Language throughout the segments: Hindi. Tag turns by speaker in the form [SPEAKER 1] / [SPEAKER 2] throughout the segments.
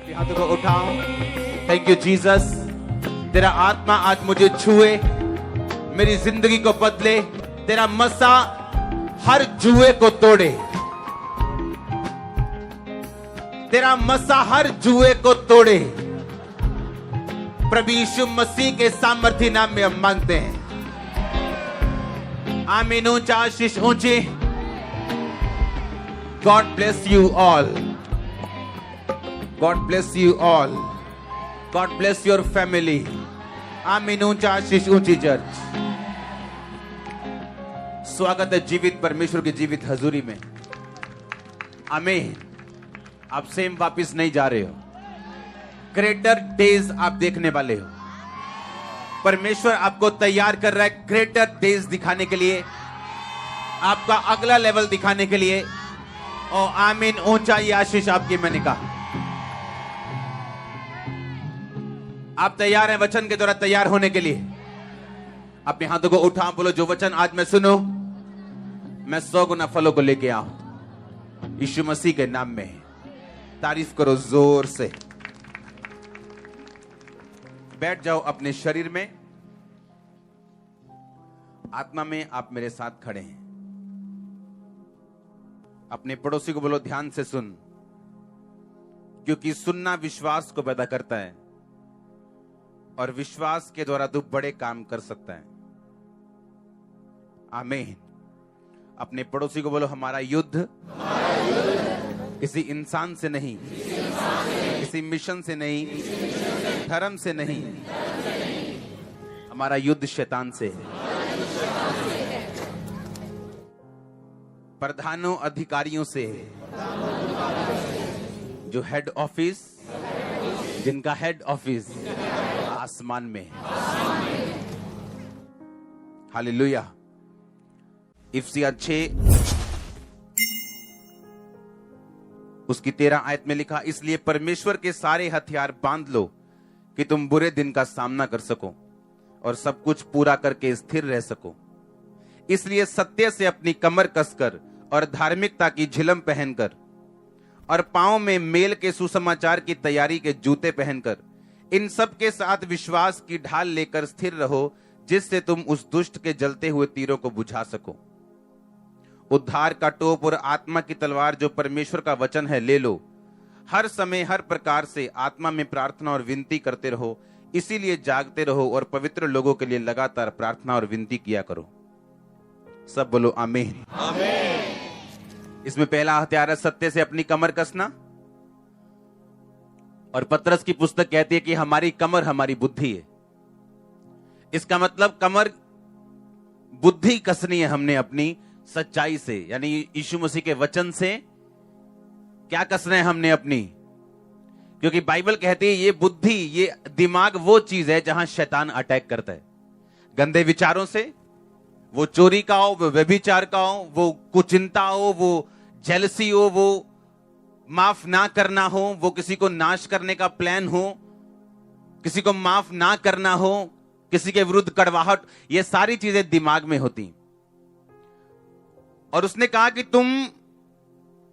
[SPEAKER 1] अपने हाथों को उठाओ। Thank you Jesus. तेरा आत्मा आज मुझे छुए, मेरी जिंदगी को बदले। तेरा मसा हर जुए को तोड़े, तेरा मसा हर जुए को तोड़े। प्रभु यीशु मसीह के सामर्थ्य नाम में हम मांगते हैं। आमीन। ऊंचा आशीष ऊंची। God bless you all. God bless you all. God bless your family. आमीन। ऊंचा आशीष ऊंची चर्च। स्वागत है जीवित परमेश्वर की जीवित हजूरी में। आमीन। आप सेम वापिस नहीं जा रहे हो। ग्रेटर डेज आप देखने वाले हो। परमेश्वर आपको तैयार कर रहा है ग्रेटर डेज दिखाने के लिए, आपका अगला लेवल दिखाने के लिए। और आमीन। ऊंचा ये आशीष आपकी मैंने कहा। आप तैयार हैं वचन के द्वारा तैयार होने के लिए? अपने हाथों को उठा, बोलो जो वचन आज मैं सुनो, मैं 100 गुना फलों को लेके आऊं यीशु मसीह के नाम में। तारीफ करो जोर से। बैठ जाओ अपने शरीर में। आत्मा में आप मेरे साथ खड़े हैं। अपने पड़ोसी को बोलो ध्यान से सुन, क्योंकि सुनना विश्वास को पैदा करता है और विश्वास के द्वारा तू बड़े काम कर सकता है। आमीन। अपने पड़ोसी को बोलो हमारा युद्ध किसी इंसान से नहीं, किसी मिशन से नहीं, धर्म से नहीं, हमारा युद्ध शैतान से है। प्रधानों अधिकारियों से है, जो हेड ऑफिस, जिनका हेड ऑफिस आसमान में है। हालेलुया। इफिसियर 6 उसकी 13 आयत में लिखा, इसलिए परमेश्वर के सारे हथियार बांध लो कि तुम बुरे दिन का सामना कर सको और सब कुछ पूरा करके स्थिर रह सको। इसलिए सत्य से अपनी कमर कसकर और धार्मिकता की झिलम पहनकर और पांव में मेल के सुसमाचार की तैयारी के जूते पहनकर इन सब के साथ विश्वास की ढाल लेकर स्थिर रहो, जिससे तुम उस दुष्ट के जलते हुए तीरों को बुझा सको। उद्धार का टोप और आत्मा की तलवार जो परमेश्वर का वचन है ले लो। हर समय हर प्रकार से आत्मा में प्रार्थना और विनती करते रहो, इसीलिए जागते रहो और पवित्र लोगों के लिए लगातार प्रार्थना और विनती किया करो। सब बोलो आमीन। आमीन। इसमें पहला हथियार है सत्य से अपनी कमर कसना। और पतरस की पुस्तक कहती है कि हमारी कमर हमारी बुद्धि है। इसका मतलब कमर बुद्धि कसनी है हमने अपनी सच्चाई से, यानी यीशु मसीह के वचन से। क्या कसना है हमने अपनी? क्योंकि बाइबल कहती है ये बुद्धि, ये दिमाग वो चीज है जहां शैतान अटैक करता है। गंदे विचारों से, वो चोरी का हो, वो व्यभिचार का हो, वो कुचिंता हो, वो जेलसी हो, वो माफ ना करना हो, वो किसी को नाश करने का प्लान हो, किसी को माफ ना करना हो, किसी के विरुद्ध कड़वाहट, ये सारी चीजें दिमाग में होती। और उसने कहा कि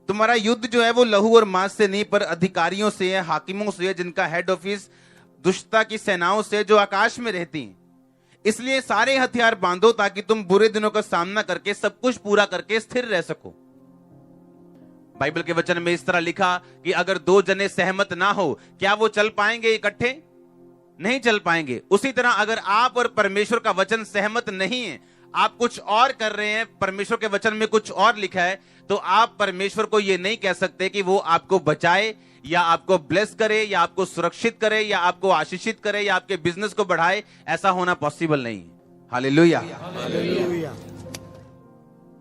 [SPEAKER 1] तुम्हारा युद्ध जो है वो लहू और मांस से नहीं, पर अधिकारियों से है, हाकिमों से है, जिनका हेड ऑफिस दुष्टता की सेनाओं से, जो आकाश में रहती हैं। इसलिए सारे हथियार बांधो ताकि तुम बुरे दिनों का सामना करके सब कुछ पूरा करके स्थिर रह सको। बाइबल के वचन में इस तरह लिखा कि अगर 2 जने सहमत ना हो, क्या वो चल पाएंगे इकट्ठे? नहीं चल पाएंगे। उसी तरह अगर आप और परमेश्वर का वचन सहमत नहीं है, आप कुछ और कर रहे हैं, परमेश्वर के वचन में कुछ और लिखा है, तो आप परमेश्वर को यह नहीं कह सकते कि वो आपको बचाए या आपको ब्लेस करे या आपको सुरक्षित करे या आपको आशीषित करे या आपके बिजनेस को बढ़ाए। ऐसा होना पॉसिबल नहीं। हालेलुया।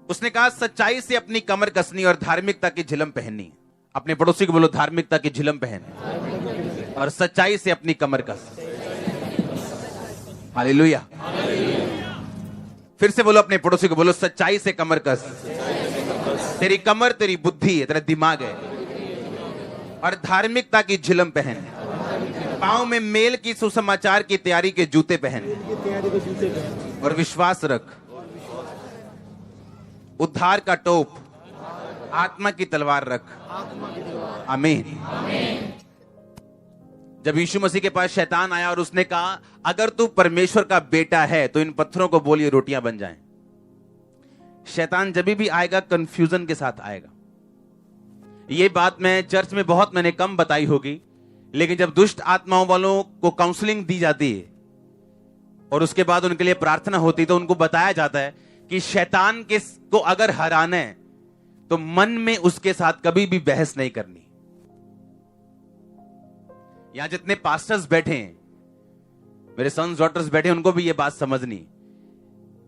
[SPEAKER 1] उसने कहा सच्चाई से अपनी कमर कसनी और धार्मिकता की झिलम पहननी। अपने पड़ोसी को बोलो धार्मिकता की झिलम पहन और सच्चाई से अपनी कमर कस। हालेलुया। फिर से बोलो अपने पड़ोसी को, बोलो सच्चाई से कमर कस। तेरी कमर तेरी बुद्धि है, तेरा दिमाग है। और धार्मिकता की झिलम पहन, पांव में मेल की सुसमाचार की तैयारी के जूते पहन और विश्वास रख। उद्धार का टोप, आत्मा की तलवार रख। आमीन। जब यीशु मसीह के पास शैतान आया और उसने कहा अगर तू परमेश्वर का बेटा है तो इन पत्थरों को बोलिए रोटियां बन जाएं। शैतान जब भी आएगा कंफ्यूजन के साथ आएगा। ये बात मैं चर्च में मैंने कम बताई होगी, लेकिन जब दुष्ट आत्माओं वालों को काउंसलिंग दी जाती है और उसके बाद उनके लिए प्रार्थना होती है तो उनको बताया जाता है कि शैतान को अगर हराना है तो मन में उसके साथ कभी भी बहस नहीं करनी। यहां जितने पास्टर्स बैठे हैं, मेरे सन्स डॉटर्स बैठे हैं, उनको भी ये बात समझनी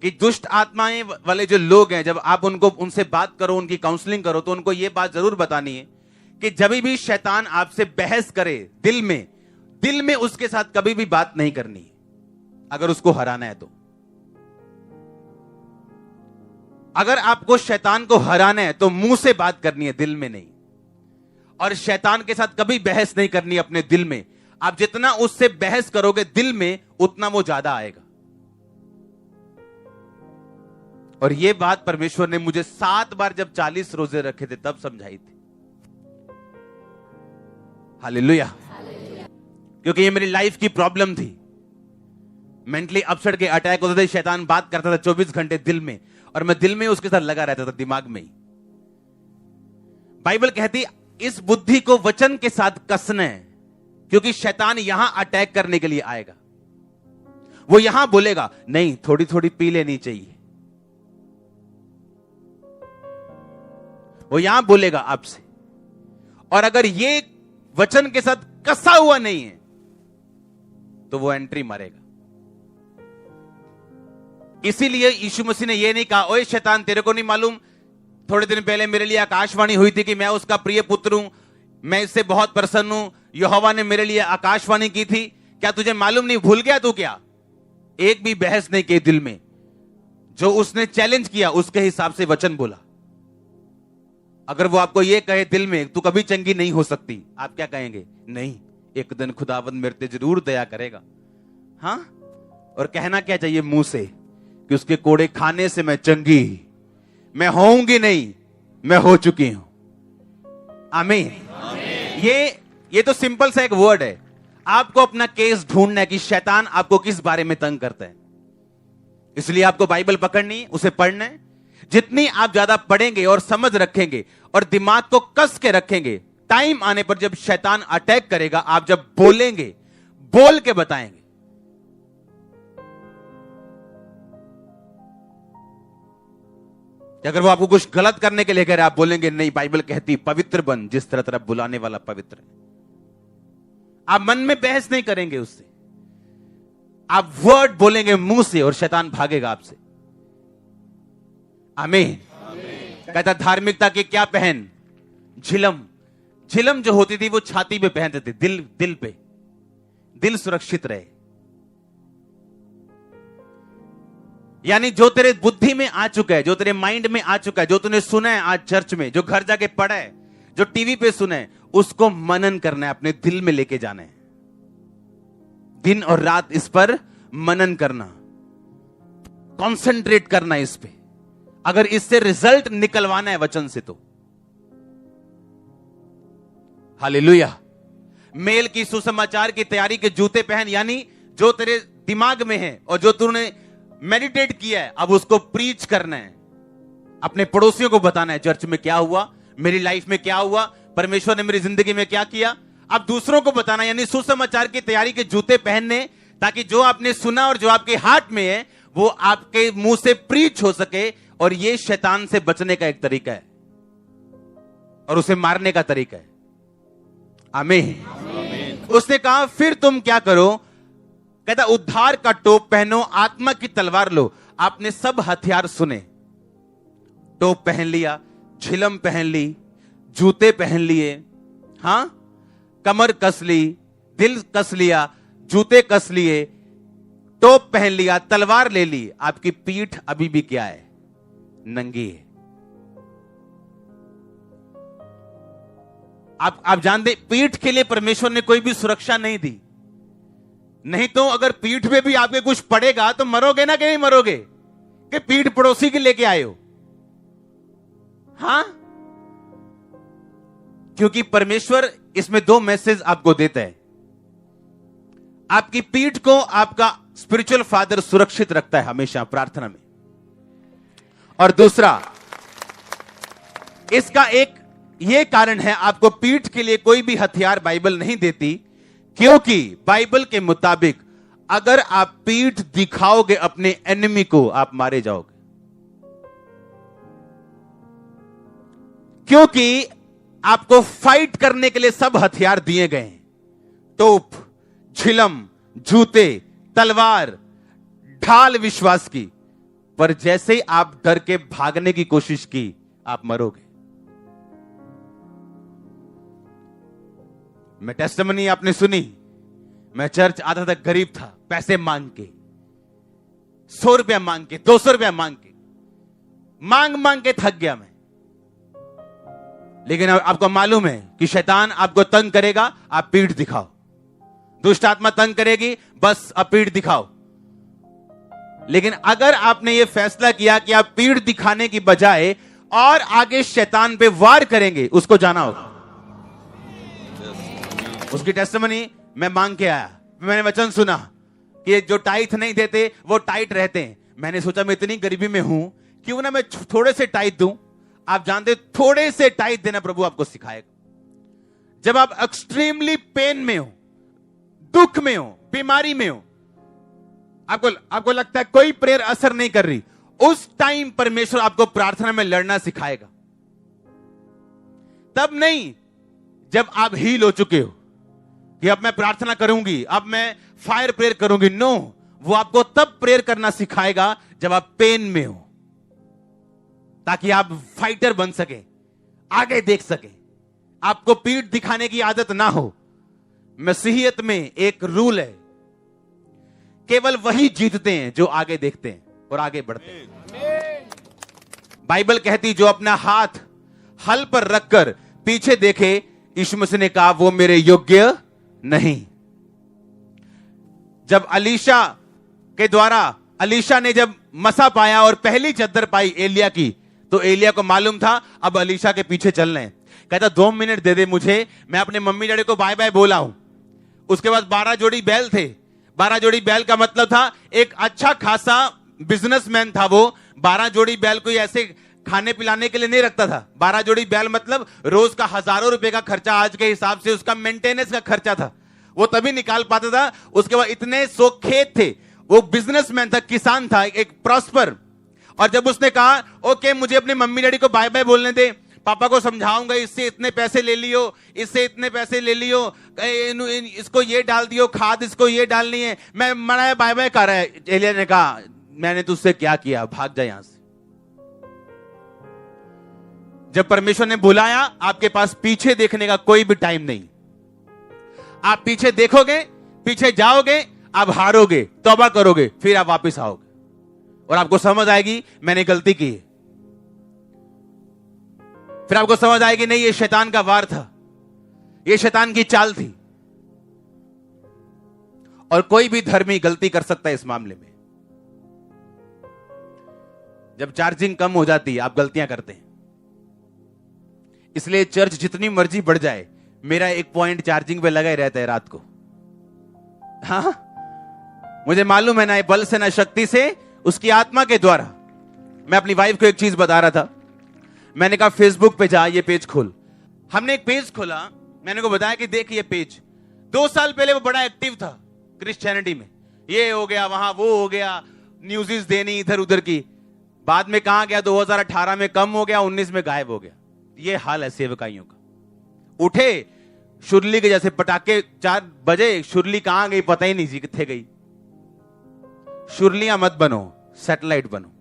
[SPEAKER 1] कि दुष्ट आत्माएं वाले जो लोग हैं, जब आप उनसे बात करो, उनकी काउंसलिंग करो, तो उनको ये बात जरूर बतानी है कि जब भी शैतान आपसे बहस करे दिल में उसके साथ कभी भी बात नहीं करनी है अगर उसको हराना है तो। अगर आपको शैतान को हराना है तो मुंह से बात करनी है, दिल में नहीं। और शैतान के साथ कभी बहस नहीं करनी अपने दिल में। आप जितना उससे बहस करोगे दिल में, उतना वो ज्यादा आएगा। और ये बात परमेश्वर ने मुझे 7 बार जब 40 रोजे रखे थे तब समझाई थी। हालेलुया। क्योंकि ये मेरी लाइफ की प्रॉब्लम थी। मेंटली अपसेट के अटैक होते थे, शैतान बात करता था 24 घंटे दिल में, और मैं दिल में उसके साथ लगा रहता था, दिमाग में ही। बाइबल कहती इस बुद्धि को वचन के साथ कसना है, क्योंकि शैतान यहां अटैक करने के लिए आएगा। वो यहां बोलेगा नहीं, थोड़ी थोड़ी पी लेनी चाहिए। वो यहां बोलेगा आपसे, और अगर ये वचन के साथ कसा हुआ नहीं है तो वो एंट्री मारेगा। इसीलिए यीशु मसीह ने यह नहीं कहा ओए शैतान, तेरे को नहीं मालूम थोड़े दिन पहले मेरे लिए आकाशवाणी हुई थी कि मैं उसका प्रिय पुत्र हूं, मैं इससे बहुत प्रसन्न हूं, यहोवा ने मेरे लिए आकाशवाणी की थी, क्या तुझे मालूम नहीं? भूल गया तू क्या? एक भी बहस नहीं की दिल में। जो उसने चैलेंज किया उसके हिसाब से वचन बोला। अगर वो आपको ये कहे दिल में तू कभी चंगी नहीं हो सकती, आप क्या कहेंगे? नहीं, एक दिन खुदावंद मेरे पे जरूर दया करेगा। हाँ, और कहना क्या चाहिए मुंह से कि उसके कोड़े खाने से मैं चंगी, मैं होऊंगी नहीं, मैं हो चुकी हूं। आमीन। ये तो सिंपल सा एक वर्ड है। आपको अपना केस ढूंढना है कि शैतान आपको किस बारे में तंग करता है। इसलिए आपको बाइबल पकड़नी, उसे पढ़ना है। जितनी आप ज्यादा पढ़ेंगे और समझ रखेंगे और दिमाग को कस के रखेंगे, टाइम आने पर जब शैतान अटैक करेगा, आप जब बोलेंगे, बोल के बताएंगे। अगर वो आपको कुछ गलत करने के लिए कह रहे, आप बोलेंगे नहीं, बाइबल कहती पवित्र बन जिस तरह तरह बुलाने वाला पवित्र है। आप मन में बहस नहीं करेंगे उससे, आप वर्ड बोलेंगे मुंह से और शैतान भागेगा आपसे। आमीन। कहता धार्मिकता की क्या पहन? झिलम। झिलम जो होती थी वो छाती पे पहनते थे, दिल पे, दिल सुरक्षित रहे। यानी जो तेरे बुद्धि में आ चुका है, जो तेरे माइंड में आ चुका है, जो तूने सुना है आज चर्च में, जो घर जाके पढ़ा है, जो टीवी पे सुना है, उसको मनन करना है, अपने दिल में लेके जाना है। दिन और रात इस पर मनन करना, कंसंट्रेट करना इस पे। अगर इससे रिजल्ट निकलवाना है वचन से तो हालेलुया। मेल की सुसमाचार की तैयारी के जूते पहन, यानी जो तेरे दिमाग में है और जो तूने मेडिटेट किया है, अब उसको प्रीच करना है। अपने पड़ोसियों को बताना है चर्च में क्या हुआ, मेरी लाइफ में क्या हुआ, परमेश्वर ने मेरी जिंदगी में क्या किया। अब दूसरों को बताना, यानी सुसमाचार की तैयारी के जूते पहनने, ताकि जो आपने सुना और जो आपके हार्ट में है वो आपके मुंह से प्रीच हो सके। और ये शैतान से बचने का एक तरीका है और उसे मारने का तरीका है। आमीन। उसने कहा फिर तुम क्या करो? कहता उद्धार का टोप पहनो, आत्मा की तलवार लो। आपने सब हथियार सुने, टोप पहन लिया, झिलम पहन ली, जूते पहन लिए, हां, कमर कस ली, दिल कस लिया, जूते कस लिए, टोप पहन लिया, तलवार ले ली। आपकी पीठ अभी भी क्या है? नंगी है। आप जानते, पीठ के लिए परमेश्वर ने कोई भी सुरक्षा नहीं दी। नहीं तो अगर पीठ पे भी आपके कुछ पड़ेगा तो मरोगे ना कि नहीं मरोगे? कि पीठ पड़ोसी के लेके आए हो? हां, क्योंकि परमेश्वर इसमें 2 मैसेज आपको देता है। आपकी पीठ को आपका स्पिरिचुअल फादर सुरक्षित रखता है हमेशा प्रार्थना में। और दूसरा, इसका एक यह कारण है, आपको पीठ के लिए कोई भी हथियार बाइबल नहीं देती, क्योंकि बाइबल के मुताबिक अगर आप पीठ दिखाओगे अपने एनिमी को, आप मारे जाओगे। क्योंकि आपको फाइट करने के लिए सब हथियार दिए गए हैं, तोप, झिलम, जूते, तलवार, ढाल विश्वास की, पर जैसे ही आप डर के भागने की कोशिश की, आप मरोगे। मैं टेस्टिमनी आपने सुनी, मैं चर्च आता था, गरीब था, पैसे मांग के, 100 रुपया मांग के, 200 रुपया मांग के, मांग के थक गया मैं। लेकिन आपको मालूम है कि शैतान आपको तंग करेगा, आप पीठ दिखाओ। दुष्ट आत्मा तंग करेगी, बस आप पीठ दिखाओ। लेकिन अगर आपने यह फैसला किया कि आप पीठ दिखाने की बजाय और आगे शैतान पे वार करेंगे, उसको जाना होगा। उसकी टेस्टिमनी मैं मांग के आया, मैंने वचन सुना कि जो टाइट नहीं देते वो टाइट रहते हैं। मैंने सोचा मैं इतनी गरीबी में हूं, क्यों ना मैं थोड़े से टाइट दूं। आप जानते थोड़े से टाइट देना प्रभु आपको सिखाएगा। जब आप एक्सट्रीमली पेन में हो, दुख में हो, बीमारी में हो, आपको लगता है कोई प्रेयर असर नहीं कर रही, उस टाइम परमेश्वर आपको प्रार्थना में लड़ना सिखाएगा। तब नहीं जब आप हील हो चुके हो कि अब मैं प्रार्थना करूंगी, अब मैं फायर प्रेयर करूंगी। नो, वो आपको तब प्रेयर करना सिखाएगा जब आप पेन में हो, ताकि आप फाइटर बन सके, आगे देख सके, आपको पीठ दिखाने की आदत ना हो। मसीहियत में एक रूल है, केवल वही जीतते हैं जो आगे देखते हैं और आगे बढ़ते हैं। बाइबल कहती जो अपना हाथ हल पर रखकर पीछे देखे, यीशु मसीह ने कहा वो मेरे योग्य नहीं। जब अलीशा के द्वारा, अलीशा ने जब मसा पाया और पहली चद्दर पाई एलिया की, तो एलिया को मालूम था अब अलीशा के पीछे चलना है। कहता 2 मिनट दे दे मुझे, मैं अपने मम्मी डैडी को बाय बाय बोला हूं। उसके बाद 12 जोड़ी बैल थे। 12 जोड़ी बैल का मतलब था एक अच्छा खासा बिजनेसमैन था वो। 12 जोड़ी बैल कोई ऐसे खाने पिलाने के लिए नहीं रखता था। 12 जोड़ी बैल मतलब रोज का हजारों रुपए का खर्चा, आज के हिसाब से उसका मेंटेनेंस का खर्चा था, वो तभी निकाल पाता था। उसके बाद इतने 100 खेत थे, वो बिजनेसमैन था, किसान था, एक प्रॉस्पर। और जब उसने कहा ओके मुझे अपने मम्मी डैडी को बाय बाय बोलने दे, पापा को समझाऊंगा, इससे इतने पैसे ले लियो, इससे इतने पैसे ले लियो, इसको ये डाल दियो खाद, इसको ये डालनी है, मैं मना बाय बाय कर रहा है। एलिया ने कहा मैंने तुझसे क्या किया, भाग जा यहां से। जब परमेश्वर ने बुलाया, आपके पास पीछे देखने का कोई भी टाइम नहीं। आप पीछे देखोगे, पीछे जाओगे, आप हारोगे, तौबा करोगे, फिर आप वापस आओगे और आपको समझ आएगी मैंने गलती की है। फिर आपको समझ आएगी नहीं ये शैतान का वार था, ये शैतान की चाल थी। और कोई भी धर्मी गलती कर सकता है इस मामले में। जब चार्जिंग कम हो जाती है, आप गलतियां करते हैं। इसलिए चर्च जितनी मर्जी बढ़ जाए, मेरा 1 पॉइंट चार्जिंग पे लगा ही रहता है रात को। हाँ, मुझे मालूम है ना बल से ना शक्ति से, उसकी आत्मा के द्वारा। मैं अपनी वाइफ को एक चीज बता रहा था, मैंने कहा फेसबुक पे जा, ये पेज खोल। हमने एक पेज खोला, मैंने को बताया कि देख ये पेज। 2 साल पहले वो बड़ा एक्टिव था क्रिश्चियनिटी में, ये हो गया वहां वो हो गया, न्यूज़ देनी इधर उधर की। बाद में कहां गया, 2018 में कम हो गया, 19 में गायब हो गया। ये हाल है सेवकाइयों का। उठे शुरली के जैसे पटाखे, 4 बजे शुरली कहां गई पता ही नहीं जी, किथे गई। शुरलियां मत बनो, सैटेलाइट बनो।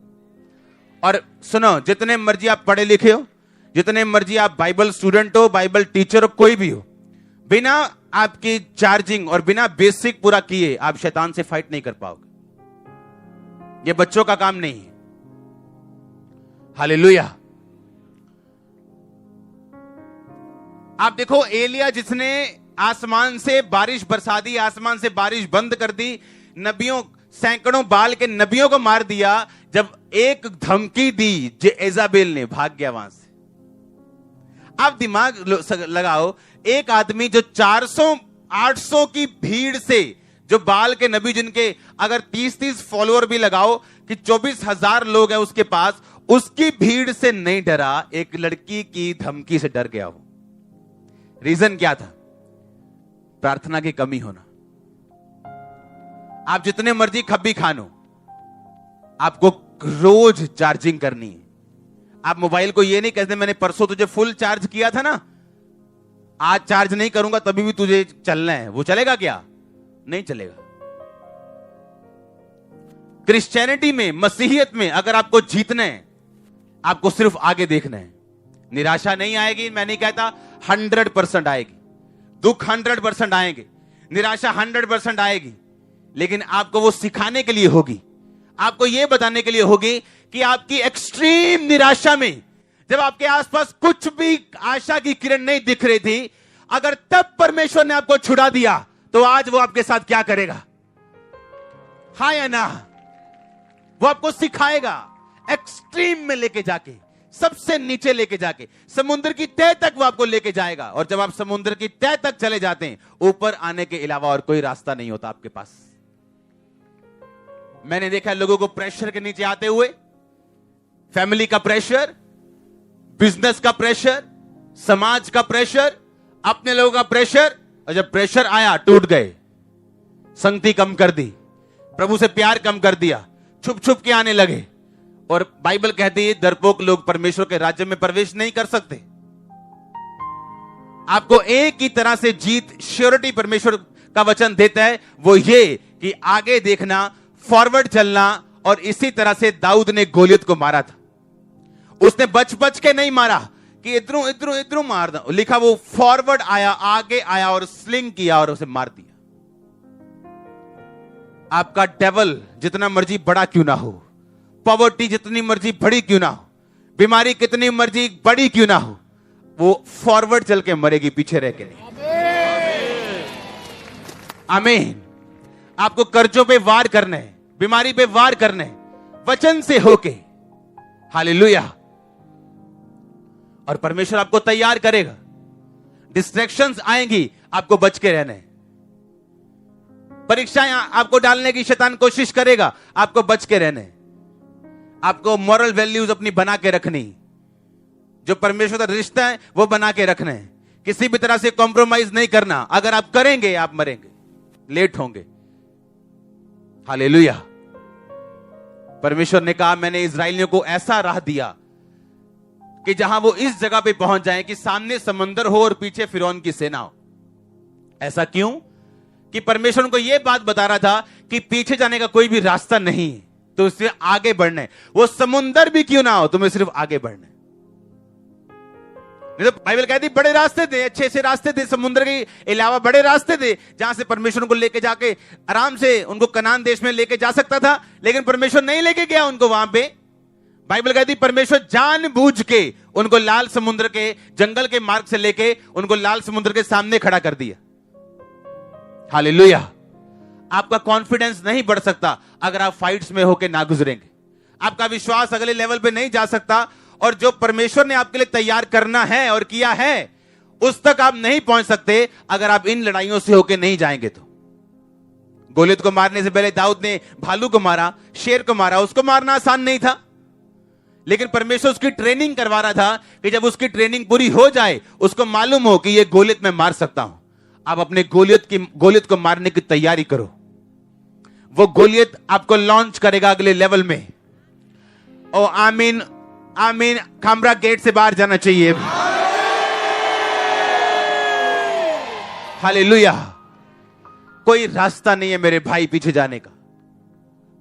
[SPEAKER 1] और सुनो, जितने मर्जी आप पढ़े लिखे हो, जितने मर्जी आप बाइबल स्टूडेंट हो, बाइबल टीचर हो, कोई भी हो, बिना आपकी चार्जिंग और बिना बेसिक पूरा किए आप शैतान से फाइट नहीं कर पाओगे। ये बच्चों का काम नहीं है। हालेलुया। आप देखो एलिया जिसने आसमान से बारिश बरसा दी, आसमान से बारिश बंद कर दी, नबियों, सैकड़ों बाल के नबियों को मार दिया। जब एक धमकी दी जेजेबेल ने, भाग गया वहां से। आप दिमाग लगाओ, एक आदमी जो 400-800 की भीड़ से जो बाल के नबी जिनके अगर 30-30 फॉलोअर भी लगाओ कि 24,000 लोग हैं उसके पास, उसकी भीड़ से नहीं डरा, एक लड़की की धमकी से डर गया वो। रीजन क्या था? प्रार्थना की कमी होना। आप जितने मर्जी खब्बी खानो, आपको रोज चार्जिंग करनी है। आप मोबाइल को ये नहीं कहते मैंने परसों तुझे फुल चार्ज किया था ना, आज चार्ज नहीं करूंगा तभी भी तुझे चलना है। वो चलेगा क्या? नहीं चलेगा। क्रिश्चियनिटी में, मसीहियत में अगर आपको जीतना है, आपको सिर्फ आगे देखना है। निराशा नहीं आएगी, मैं नहीं कहता, 100% आएगी। दुख 100% आएंगे, निराशा 100% आएगी, लेकिन आपको वो सिखाने के लिए होगी, आपको ये बताने के लिए होगी कि आपकी एक्सट्रीम निराशा में, जब आपके आसपास कुछ भी आशा की किरण नहीं दिख रही थी, अगर तब परमेश्वर ने आपको छुड़ा दिया, तो आज वो आपके साथ क्या करेगा? हाँ या ना? वो आपको सिखाएगा, एक्सट्रीम में लेके जाके, सबसे नीचे लेके जाके, समुद्र की तह तक वो आपको लेके जाएगा। और जब आप समुद्र की तह तक चले जाते हैं, ऊपर आने के अलावा और कोई रास्ता नहीं होता आपके पास। मैंने देखा है लोगों को प्रेशर के नीचे आते हुए, फैमिली का प्रेशर, बिजनेस का प्रेशर, समाज का प्रेशर, अपने लोगों का प्रेशर, और जब प्रेशर आया टूट गए, संगति कम कर दी, प्रभु से प्यार कम कर दिया, छुप छुप के आने लगे। और बाइबल कहती है डरपोक लोग परमेश्वर के राज्य में प्रवेश नहीं कर सकते। आपको एक ही तरह से जीत, श्योरिटी परमेश्वर का वचन देता है, वो ये कि आगे देखना, फॉरवर्ड चलना। और इसी तरह से दाऊद ने गोलियत को मारा था। उसने बच बच के नहीं मारा कि इधरों इधरों इधरों मार दो, लिखा वो फॉरवर्ड आया, आगे आया और स्लिंग किया और उसे मार दिया। आपका डेवल जितना मर्जी बड़ा क्यों ना हो, पॉवर्टी जितनी मर्जी बड़ी क्यों ना हो, बीमारी कितनी मर्जी बड़ी क्यों ना हो, वो फॉरवर्ड चल के मरेगी, पीछे रह के नहीं। आमीन। आपको कर्जों पे वार करना है, बीमारी पे वार करना है, वचन से होके। हालेलुया। और परमेश्वर आपको तैयार करेगा। डिस्ट्रैक्शंस आएंगी, आपको बच के रहना है। परीक्षाएं आपको डालने की शैतान कोशिश करेगा, आपको बच के रहना है। आपको मॉरल वैल्यूज अपनी बना के रखनी, जो परमेश्वर का रिश्ता है वो बना के रखना है। किसी भी तरह से कॉम्प्रोमाइज नहीं करना। अगर आप करेंगे आप मरेंगे, लेट होंगे। हालेलुया। परमेश्वर ने कहा मैंने इस्राएलियों को ऐसा राह दिया कि जहां वो इस जगह पे पहुंच जाएं कि सामने समंदर हो और पीछे फिरौन की सेना हो। ऐसा क्यों? कि परमेश्वर उनको यह बात बता रहा था कि पीछे जाने का कोई भी रास्ता नहीं, तो इससे आगे बढ़ना है। वो समुंदर भी क्यों ना हो, तुम्हें सिर्फ आगे बढ़ना है। नहीं तो बाइबल कहती बड़े रास्ते थे, अच्छे से रास्ते थे, समुद्र के अलावा बड़े रास्ते थे जहां से परमेश्वर उनको लेके जाके आराम से उनको कनान देश में लेके जा सकता था, लेकिन परमेश्वर नहीं लेके गया उनको वहां पे। बाइबल कहती परमेश्वर जानबूझ के उनको लाल समुद्र के जंगल के मार्ग से लेके उनको लाल समुद्र के सामने खड़ा कर दिया। हालेलुया। आपका कॉन्फिडेंस नहीं बढ़ सकता अगर आप फाइट्स में होके ना गुजरेंगे। आपका विश्वास अगले लेवल पे नहीं जा सकता, और जो परमेश्वर ने आपके लिए तैयार करना है और किया है उस तक आप नहीं पहुंच सकते अगर आप इन लड़ाइयों से होके नहीं जाएंगे। तो गोलियत को मारने से पहले दाऊद ने भालू को मारा, शेर को मारा। उसको मारना आसान नहीं था, लेकिन परमेश्वर उसकी ट्रेनिंग करवा रहा था कि जब उसकी ट्रेनिंग पूरी हो जाए उसको मालूम हो कि ये गोलियत मैं मार सकता हूं। आप अपने गोलियत को मारने की तैयारी करो। वो गोलियत आपको लॉन्च करेगा अगले लेवल में। ओ आमीन, आमीन। खामरा गेट से बाहर जाना चाहिए। हालेलुया। कोई रास्ता नहीं है मेरे भाई पीछे जाने का।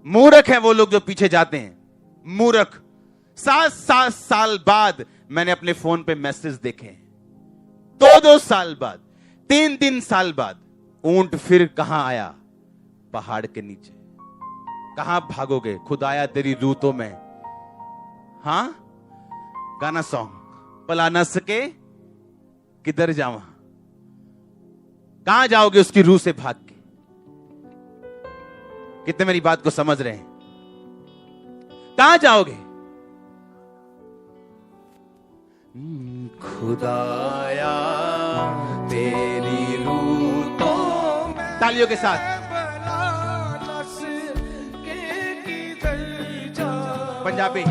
[SPEAKER 1] मूर्ख है वो लोग जो पीछे जाते हैं, मूर्ख। 7 साल बाद मैंने अपने फोन पे मैसेज देखे, 2 साल बाद, 3 साल बाद। ऊंट फिर कहां आया? पहाड़ के नीचे। कहां भागोगे? खुदाया तेरी रूतों में। हां, गाना सॉन्ग। पला न सके किधर जावा? कहां जाओगे उसकी रूह से भाग के? कितने मेरी बात को समझ रहे हैं? कहां जाओगे? खुदाया तेरी रूतों में। तालियों के साथ पंजाबी।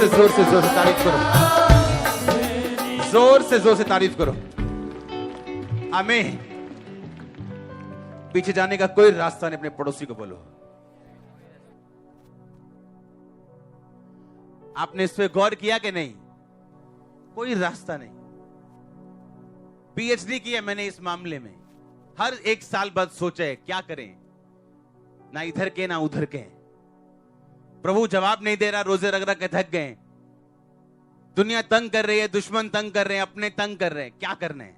[SPEAKER 1] जोर से तारीफ करो, जोर से तारीफ करो। आमीन। पीछे जाने का कोई रास्ता नहीं, अपने पड़ोसी को बोलो। आपने इस पे गौर किया कि नहीं? कोई रास्ता नहीं। पीएचडी किया मैंने इस मामले में। हर एक साल बाद सोचा है क्या करें, ना इधर के ना उधर के। प्रभु जवाब नहीं दे रहा, रोजे रग रग के थक गए। दुनिया तंग कर रही है, दुश्मन तंग कर रहे हैं, अपने तंग कर रहे हैं, क्या करना है?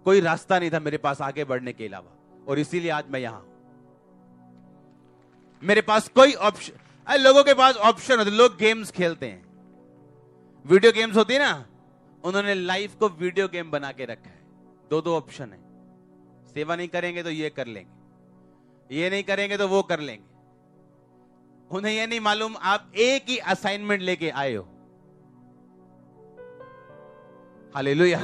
[SPEAKER 1] कोई रास्ता नहीं था मेरे पास आगे बढ़ने के अलावा, और इसीलिए आज मैं यहां हूं। मेरे पास कोई ऑप्शन, लोगों के पास ऑप्शन होते, लोग गेम्स खेलते हैं, वीडियो गेम्स होती है ना, उन्होंने लाइफ को वीडियो गेम बना के रखा है। दो ऑप्शन है, सेवा नहीं करेंगे तो ये कर लेंगे, ये नहीं करेंगे तो वो कर लेंगे। उन्हें यह नहीं मालूम आप एक ही असाइनमेंट लेके आए हो। हालेलुया।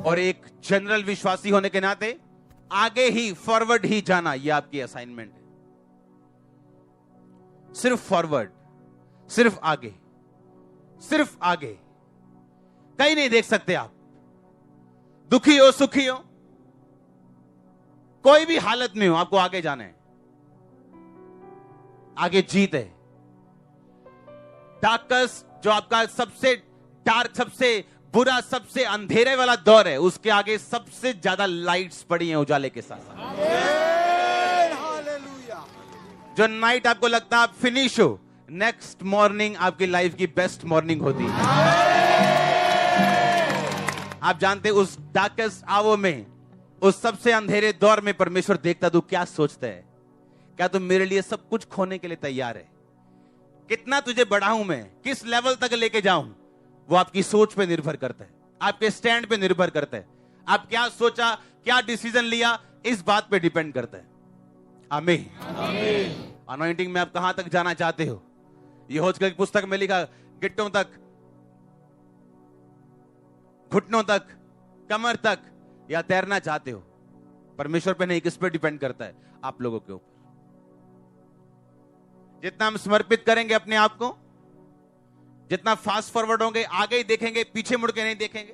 [SPEAKER 1] और एक जनरल विश्वासी होने के नाते आगे ही, फॉरवर्ड ही जाना, यह आपकी असाइनमेंट है। सिर्फ फॉरवर्ड, सिर्फ आगे, सिर्फ आगे, कहीं नहीं देख सकते आप। दुखी हो, सुखी हो, कोई भी हालत में हो, आपको आगे जाना है। आगे जीत है। डार्कस, जो आपका सबसे डार्क, सबसे बुरा, सबसे अंधेरे वाला दौर है, उसके आगे सबसे ज्यादा लाइट्स पड़ी हैं उजाले के साथ। जो नाइट आपको लगता है आप फिनिश हो, नेक्स्ट मॉर्निंग आपकी लाइफ की बेस्ट मॉर्निंग होती है। आप जानते उस डार्केस्ट आवर में, उस सबसे अंधेरे दौर में परमेश्वर देखता तू क्या सोचता है। क्या तुम मेरे लिए सब कुछ खोने के लिए तैयार है? कितना तुझे बढ़ाऊं मैं, किस लेवल तक लेके जाऊं, वो आपकी सोच पे निर्भर करता है, आपके स्टैंड पे निर्भर करता है। आप क्या सोचा, क्या डिसीजन लिया, इस बात पे डिपेंड करता है। आमीन। अनॉइंटिंग में आप कहां तक जाना चाहते हो? यहोशू की पुस्तक में लिखा, गिट्टों तक, घुटनों तक, कमर तक, या तैरना चाहते हो? परमेश्वर पे नहीं, किस पे डिपेंड करता है? आप लोगों के ऊपर। जितना हम समर्पित करेंगे अपने आप को, जितना फास्ट फॉरवर्ड होंगे, आगे ही देखेंगे, पीछे मुड़ के नहीं देखेंगे।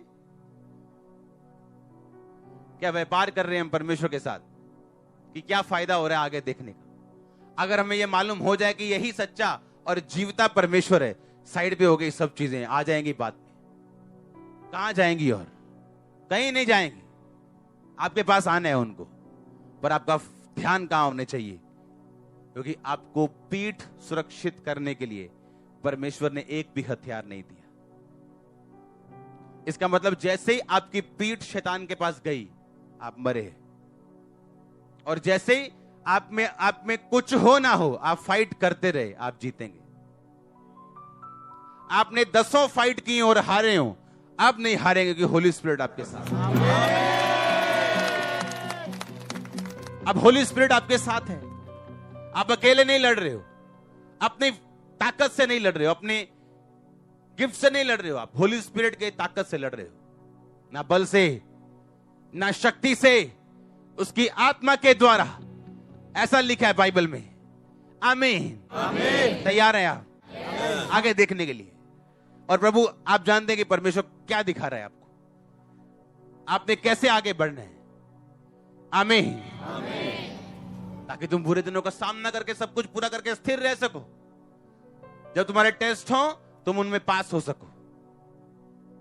[SPEAKER 1] क्या व्यापार कर रहे हैं हम परमेश्वर के साथ कि क्या फायदा हो रहा है आगे देखने का? अगर हमें यह मालूम हो जाए कि यही सच्चा और जीवता परमेश्वर है, साइड पे हो गई सब चीजें, आ जाएंगी बात में। कहां जाएंगी? और कहीं नहीं जाएंगी। आपके पास आना है उनको, पर आपका ध्यान कहां होने चाहिए? क्योंकि आपको पीठ सुरक्षित करने के लिए परमेश्वर ने एक भी हथियार नहीं दिया। इसका मतलब जैसे ही आपकी पीठ शैतान के पास गई, आप मरे। और जैसे ही आप में कुछ हो ना हो, आप फाइट करते रहे, आप जीतेंगे। आपने 10 फाइट की और हारे हो, अब नहीं हारेंगे क्योंकि होली स्पिरिट आपके साथ। अब होली स्पिरिट आपके साथ है। आप अकेले नहीं लड़ रहे हो, अपनी ताकत से नहीं लड़ रहे हो, अपने गिफ्ट से नहीं लड़ रहे हो, आप होली स्पिरिट के ताकत से लड़ रहे हो, ना बल से ना शक्ति से, उसकी आत्मा के द्वारा। ऐसा लिखा है बाइबल में। आमीन, आमीन। तैयार हैं आप आगे देखने के लिए? और प्रभु आप जानते हैं कि परमेश्वर क्या दिखा रहा है आपको, आपने कैसे आगे बढ़ना है। आमीन, ताकि तुम बुरे दिनों का सामना करके सब कुछ पूरा करके स्थिर रह सको। जब तुम्हारे टेस्ट हो तुम उनमें पास हो सको,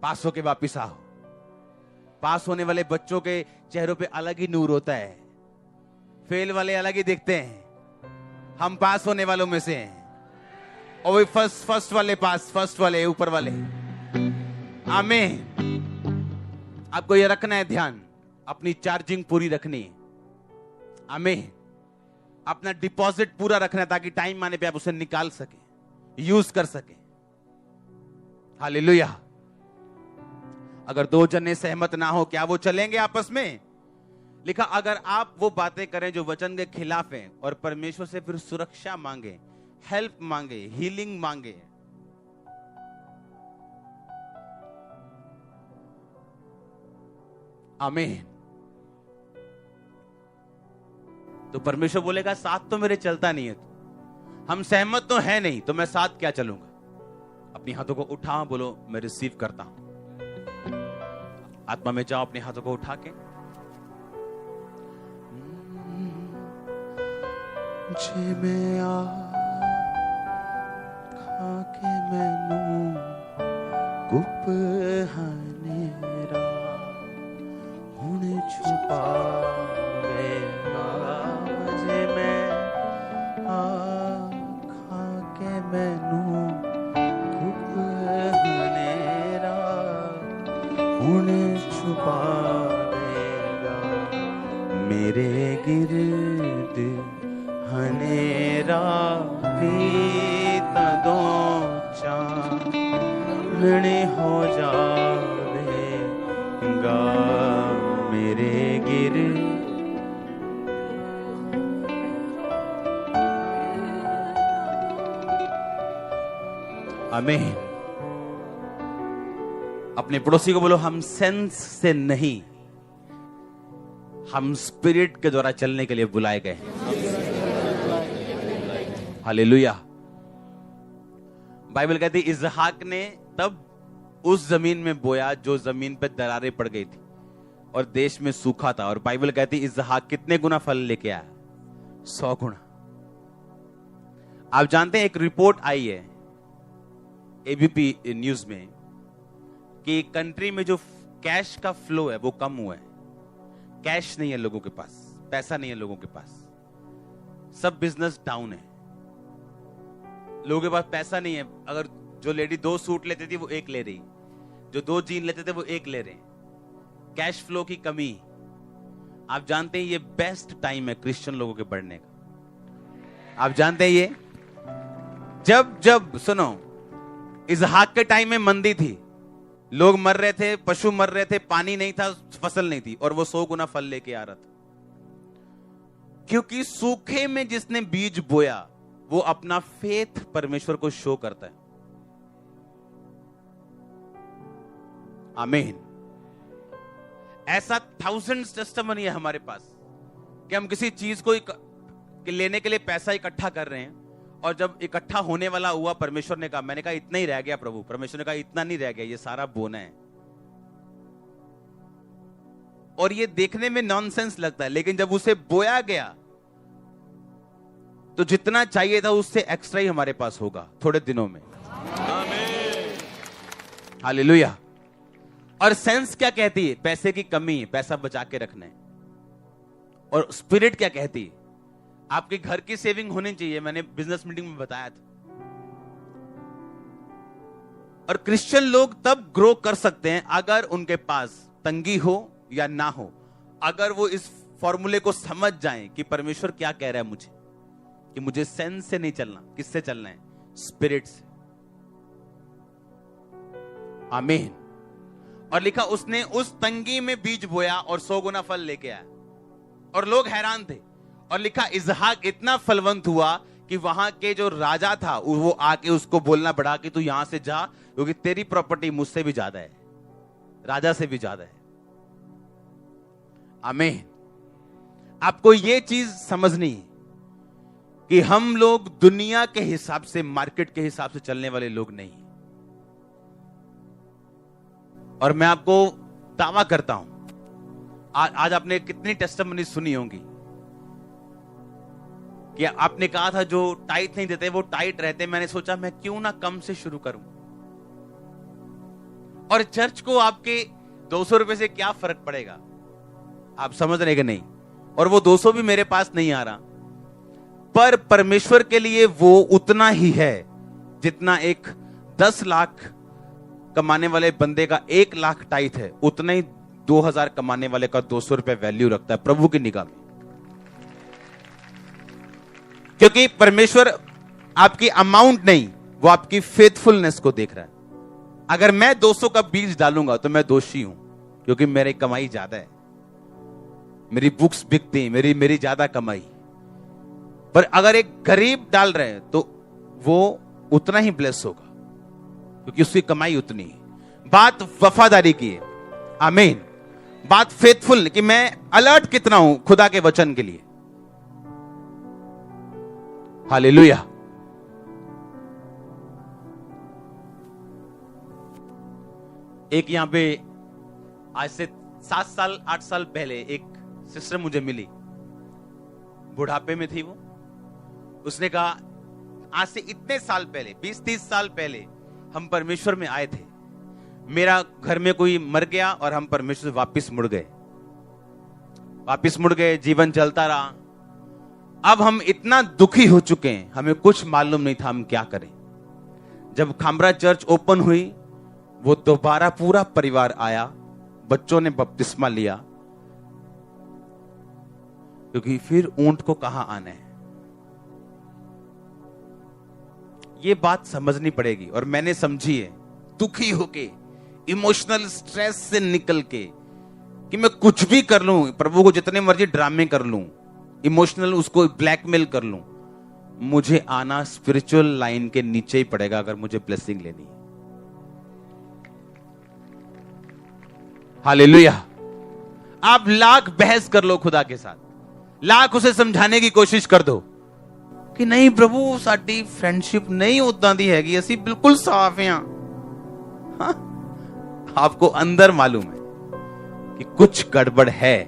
[SPEAKER 1] पास होके वापिस आओ। पास होने वाले बच्चों के चेहरों पे अलग ही नूर होता है, फेल वाले अलग ही दिखते हैं। हम पास होने वालों में से हैं, और वही फर्स्ट वाले पास, फर्स्ट वाले ऊपर वाले। आमीन। आपको ये रखना है ध्यान, अपनी चार्जिंग पूरी रखनी है। आमीन। अपना डिपॉजिट पूरा रखना है ताकि टाइम आने पे आप उसे निकाल सके, यूज कर सके। हालेलुया। अगर दो जने सहमत ना हो, क्या वो चलेंगे आपस में? लिखा, अगर आप वो बातें करें जो वचन के खिलाफ हैं और परमेश्वर से फिर सुरक्षा मांगे, हेल्प मांगे, हीलिंग मांगे, आमीन, तो परमेश्वर बोलेगा साथ तो मेरे चलता नहीं है। तो हम सहमत तो है नहीं, तो मैं साथ क्या चलूंगा? अपनी हाथों को उठा, बोलो मैं रिसीव करता हूं। आत्मा में जाओ, अपने हाथों को उठा के। जे मैं खाके मैनू गुप हनेरा हुण छुपावेगा। जे मैं खाके मैनू गुप हनेरा हुण छुपावेगा। मेरे गिरद हनेरा भी तदों चानने हो जावेगा। मेरे गिरद आमीन। अपने पड़ोसी को बोलो, हम सेंस से नहीं, हम स्पिरिट के द्वारा चलने के लिए बुलाए गए हैं। हालेलुया। बाइबल कहती है इसहाक ने तब उस जमीन में बोया जो जमीन पे दरारें पड़ गई थी और देश में सूखा था। और बाइबल कहती है इसहाक कितने गुना फल लेके आया? 100 गुना। आप जानते हैं एक रिपोर्ट आई है एबीपी न्यूज में कि कंट्री में जो कैश का फ्लो है वो कम हुआ है। कैश नहीं है लोगों के पास, पैसा नहीं है लोगों के पास, सब बिजनेस डाउन है। लोगों के पास पैसा नहीं है। अगर जो लेडी 2 सूट लेती थी वो 1 ले रही, जो 2 जीन लेते थे वो 1 ले रहे। कैश फ्लो की कमी। आप जानते हैं ये बेस्ट टाइम है क्रिश्चियन लोगों के बढ़ने का। आप जानते हैं ये जब सुनो, इसहाक के टाइम में मंदी थी, लोग मर रहे थे, पशु मर रहे थे, पानी नहीं था, फसल नहीं थी, और वो 100 गुना फल लेके आ रहा था। क्योंकि सूखे में जिसने बीज बोया वो अपना फेथ परमेश्वर को शो करता है। आमीन। ऐसा थाउजेंड्स टेस्टिमनी है हमारे पास कि हम किसी चीज को लेने के लिए पैसा इकट्ठा कर रहे हैं, और जब इकट्ठा होने वाला हुआ, परमेश्वर ने कहा, मैंने कहा इतना ही रह गया प्रभु। परमेश्वर ने कहा इतना नहीं रह गया, ये सारा बोना है। और ये देखने में नॉनसेंस लगता है, लेकिन जब उसे बोया गया तो जितना चाहिए था उससे एक्स्ट्रा ही हमारे पास होगा थोड़े दिनों में। हालेलुया। और सेंस क्या कहती है? पैसे की कमी है, पैसा बचा के रखना है। और स्पिरिट क्या कहती है? आपके घर की सेविंग होनी चाहिए। मैंने बिजनेस मीटिंग में बताया था। और क्रिश्चियन लोग तब ग्रो कर सकते हैं अगर उनके पास तंगी हो या ना हो, अगर वो इस फॉर्मूले को समझ जाएं कि परमेश्वर क्या कह रहा है मुझे, कि मुझे सेंस से नहीं चलना, किससे चलना है? स्पिरिट से। आमीन। और लिखा उसने उस तंगी में बीज बोया और 100 गुना फल लेके आया। और लोग हैरान थे। और लिखा इसहाक इतना फलवंत हुआ कि वहां के जो राजा था वो आके उसको बोलना पड़ा कि तू यहां से जा, क्योंकि तेरी प्रॉपर्टी मुझसे भी ज्यादा है, राजा से भी ज्यादा है। आमीन। आपको ये चीज समझनी है कि हम लोग दुनिया के हिसाब से, मार्केट के हिसाब से चलने वाले लोग नहीं। और मैं आपको दावा करता हूं, आज आपने कितनी टेस्टिमनी सुनी होंगी कि आपने कहा था जो टाइट नहीं देते वो टाइट रहते। मैंने सोचा मैं क्यों ना कम से शुरू करूं, और चर्च को आपके 200 रुपए से क्या फर्क पड़ेगा, आप समझ रहे कि नहीं। और वो 200 भी मेरे पास नहीं आ रहा, पर परमेश्वर के लिए वो उतना ही है जितना एक 10 लाख कमाने वाले बंदे का 1 लाख टाइट है, उतना ही 2000 कमाने वाले का 200 रुपए वैल्यू रखता है प्रभु की निगाह में। क्योंकि परमेश्वर आपकी अमाउंट नहीं, वो आपकी फेथफुलनेस को देख रहा है। अगर मैं 200 का बीज डालूंगा तो मैं दोषी हूं, क्योंकि मेरी कमाई ज्यादा है, मेरी बुक्स बिकती हैं, मेरी ज्यादा कमाई। पर अगर एक गरीब डाल रहे हैं तो वो उतना ही ब्लेस होगा, क्योंकि उसकी कमाई उतनी है। बात वफादारी की है। आमीन। बात फेथफुल कि मैं अलर्ट कितना हूं खुदा के वचन के लिए। हालेलुया। एक यहां पे आज से 7 साल 8 साल पहले एक सिस्टर मुझे मिली, बुढ़ापे में थी वो। उसने कहा आज से इतने साल पहले, 20-30 साल पहले हम परमेश्वर में आए थे, मेरा घर में कोई मर गया और हम परमेश्वर से वापस मुड़ गए, जीवन चलता रहा। अब हम इतना दुखी हो चुके हैं, हमें कुछ मालूम नहीं था हम क्या करें। जब खामरा चर्च ओपन हुई, वो दोबारा पूरा परिवार आया, बच्चों ने बपतिस्मा लिया, क्योंकि फिर ऊंट को कहां आना है, ये बात समझनी पड़ेगी। और मैंने समझी है, दुखी होके, इमोशनल स्ट्रेस से निकल के, कि मैं कुछ भी कर लूं, प्रभु को जितने मर्जी ड्रामे कर लूं, इमोशनल उसको ब्लैकमेल कर लूं, मुझे आना स्पिरिचुअल लाइन के नीचे ही पड़ेगा अगर मुझे ब्लेसिंग लेनी है। हालेलुया। आप लाख बहस कर लो खुदा के साथ, लाख उसे समझाने की कोशिश कर दो कि नहीं प्रभु साडी फ्रेंडशिप नहीं उदां दी हैगी, असी बिल्कुल साफ हैं। हाँ? आपको अंदर मालूम है कि कुछ गड़बड़ है।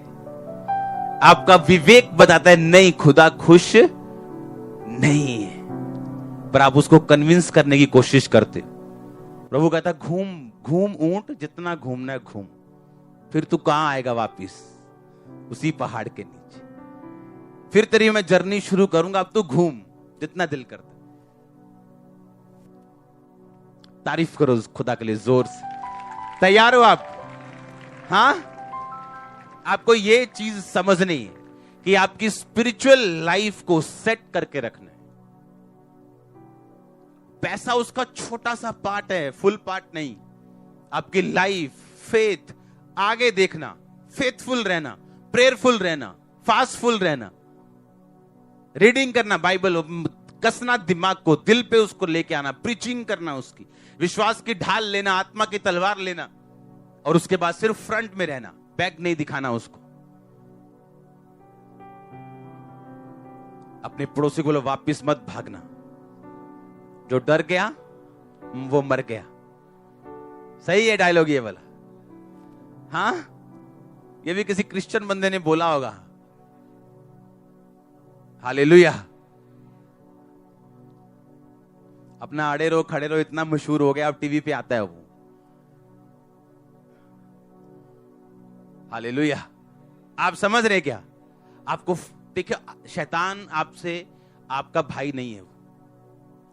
[SPEAKER 1] आपका विवेक बताता है नहीं, खुदा खुश नहीं है, पर आप उसको कन्विंस करने की कोशिश करते हो। प्रभु कहता है घूम घूम ऊंट, जितना घूमना है घूम, फिर तू कहां आएगा वापिस, उसी पहाड़ के नीचे। फिर तेरी मैं जर्नी शुरू करूंगा, अब तू घूम जितना दिल करता। तारीफ करो उस खुदा के लिए जोर से। तैयार हो आप? हाँ, आपको ये चीज समझनी है कि आपकी स्पिरिचुअल लाइफ को सेट करके रखना है। पैसा उसका छोटा सा पार्ट है, फुल पार्ट नहीं। आपकी लाइफ, फेथ, आगे देखना, फेथफुल रहना, प्रेयरफुल रहना, फास्टफुल रहना, रीडिंग करना बाइबल, कसना दिमाग को, दिल पे उसको लेके आना, प्रीचिंग करना, उसकी विश्वास की ढाल लेना, आत्मा की तलवार लेना, और उसके बाद सिर्फ फ्रंट में रहना, बैक नहीं दिखाना उसको। अपने पड़ोसी को बोलो वापिस मत भागना, जो डर गया वो मर गया। सही है डायलॉग ये वाला? हाँ, ये भी किसी क्रिश्चियन बंदे ने बोला होगा। हालेलुया। अपना अड़े रहो खड़े रहो इतना मशहूर हो गया, अब टीवी पे आता है वो। हालेलुया। आप समझ रहे क्या? आपको देखिए, शैतान आपसे, आपका भाई नहीं है, वो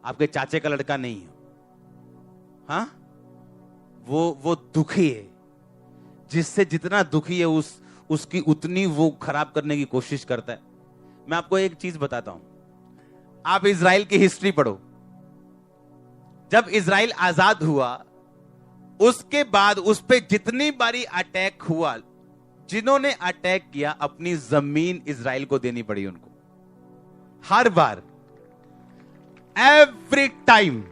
[SPEAKER 1] आपके चाचे का लड़का नहीं है। हाँ, वो दुखी है, जिससे जितना दुखी है उसकी उतनी वो खराब करने की कोशिश करता है। मैं आपको एक चीज बताता हूं, आप इजराइल की हिस्ट्री पढ़ो। जब इजराइल आजाद हुआ, उसके बाद उस पे जितनी बारी अटैक हुआ, जिन्होंने अटैक किया, अपनी जमीन इजराइल को देनी पड़ी उनको। हर बार, एवरी टाइम,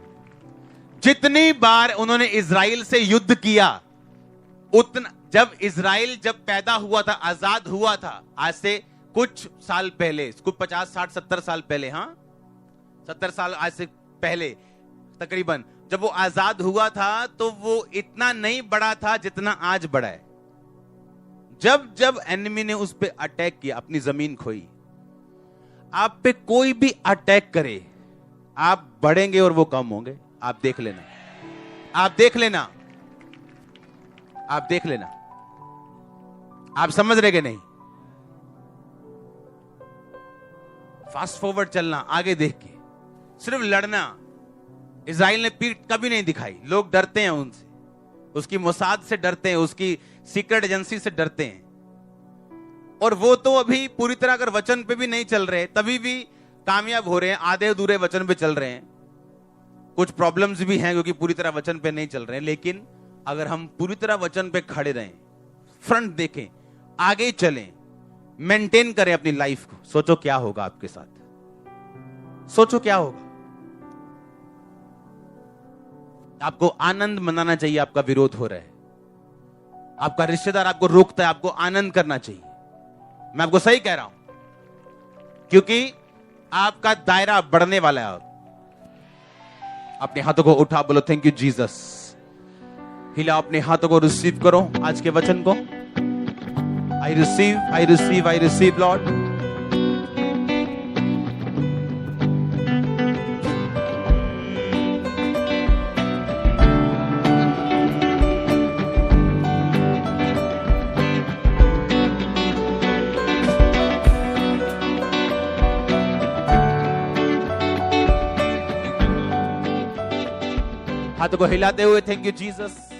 [SPEAKER 1] जितनी बार उन्होंने इजराइल से युद्ध किया, उतना, जब इजराइल जब पैदा हुआ था, आजाद हुआ था, आज से कुछ साल पहले, कुछ 50, 60, 70 साल पहले, हाँ 70 साल आज से पहले तकरीबन, जब वो आजाद हुआ था तो वो इतना नहीं बढ़ा था जितना आज बढ़ा है। जब जब एनिमी ने उस पे अटैक किया, अपनी जमीन खोई। आप पे कोई भी अटैक करे, आप बढ़ेंगे और वो कम होंगे। आप देख लेना, आप देख लेना, आप देख लेना। आप समझ रहे कि नहीं? फास्ट फॉरवर्ड चलना, आगे देख के, सिर्फ लड़ना। इजराइल ने पीठ कभी नहीं दिखाई। लोग डरते हैं उनसे, उसकी मोसाद से डरते हैं, उसकी सीक्रेट एजेंसी से डरते हैं। और वो तो अभी पूरी तरह अगर वचन पे भी नहीं चल रहे, तभी भी कामयाब हो रहे हैं, आधे अधूरे वचन पे चल रहे हैं। कुछ प्रॉब्लम्स भी हैं क्योंकि पूरी तरह वचन पे नहीं चल रहे हैं। लेकिन अगर हम पूरी तरह वचन पे खड़े रहें, फ्रंट देखें, आगे चलें, मेंटेन करें अपनी लाइफ को, सोचो क्या होगा आपके साथ। सोचो क्या होगा। आपको आनंद मनाना चाहिए। आपका विरोध हो रहा है, आपका रिश्तेदार आपको रोकता है, आपको आनंद करना चाहिए। मैं आपको सही कह रहा हूं, क्योंकि आपका दायरा बढ़ने वाला है। अपने हाथों को उठा, बोलो थैंक यू जीसस। हिला अपने हाथों को, रिसीव करो आज के वचन को। I receive, I receive, I receive Lord. हाथों को हिलाते हुए थैंक यू जीसस।